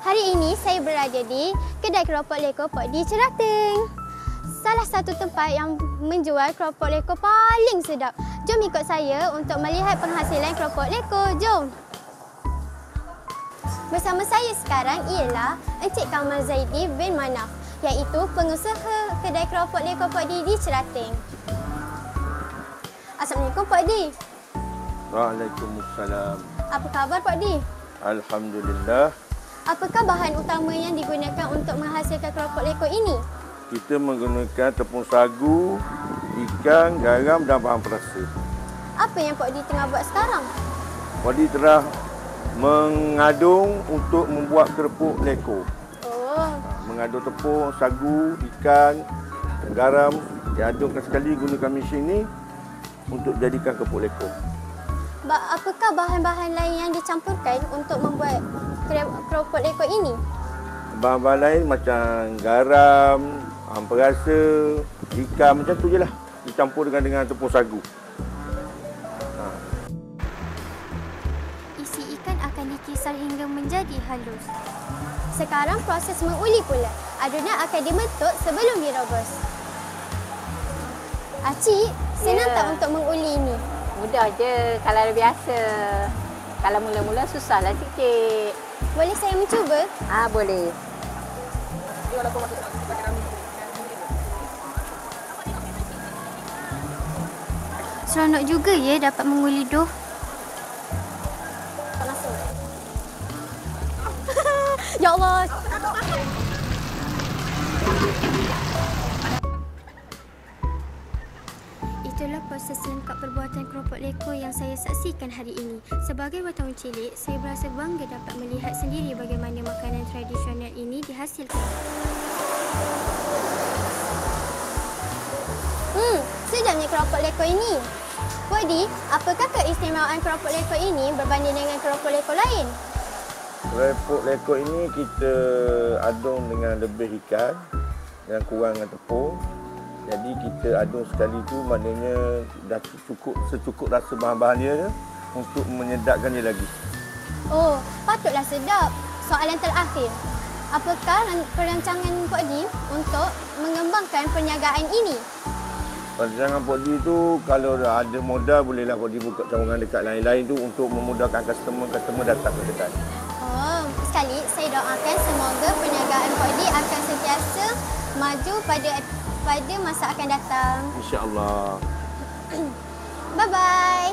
Hari ini saya berada di kedai keropok leko Pok D Cerateng. Salah satu tempat yang menjual keropok leko paling sedap. Jom ikut saya untuk melihat penghasilan keropok leko. Jom. Bersama saya sekarang ialah Encik Kamal Zaidi bin Manaf, iaitu pengusaha kedai keropok leko Pok D di Cerateng. Assalamualaikum Pok D. Waalaikumsalam. Apa khabar Pok D? Alhamdulillah. Apakah bahan utama yang digunakan untuk menghasilkan keropok leko ini? Kita menggunakan tepung sagu, ikan, garam dan bahan perasa. Apa yang Pok D tengah buat sekarang? Pok D telah mengadung untuk membuat kerupuk leko. Oh, Mengadung tepung, sagu, ikan, garam, diadungkan sekali gunakan mesin ini untuk jadikan kerupuk leko. Apakah bahan-bahan lain yang dicampurkan untuk membuat keropok leko ini? Bahan-bahan lain macam garam, bahan perasa, ikan, macam tu je lah. Dicampur dengan tepung sagu. Isi ikan akan dikisar hingga menjadi halus. Sekarang proses menguli pula. Adunan akan dibentuk sebelum direbus. Cik, senang tak untuk menguli ini? Mudah je kalau biasa. Kalau mula-mula susahlah sikit. Boleh saya mencuba? Boleh. Seronok juga ya dapat menguli dough. Ya Allah. Itulah proses lengkap perbuatan keropok leko yang saya saksikan hari ini. Sebagai wartawan cilik, saya berasa bangga dapat melihat sendiri bagaimana makanan tradisional ini dihasilkan. Sedapnya keropok leko ini. Pok D, apakah keistimewaan keropok leko ini berbanding dengan keropok leko lain? Keropok leko ini kita adung dengan lebih ikan dan kurang dengan tepung. Jadi kita adung sekali tu maknanya dah secukup rasa bahan-bahan dia untuk menyedapkan dia lagi. Oh, patutlah sedap. Soalan terakhir. Apakah perancangan Pok D untuk mengembangkan perniagaan ini? Rancangan Pok D tu kalau ada modal bolehlah Pok D buka cawangan dekat lain-lain tu untuk memudahkan customer datang ke kedai. Oh, sekali saya doakan semoga perniagaan Pok D akan sentiasa maju pada masa akan datang. InsyaAllah. Bye-bye.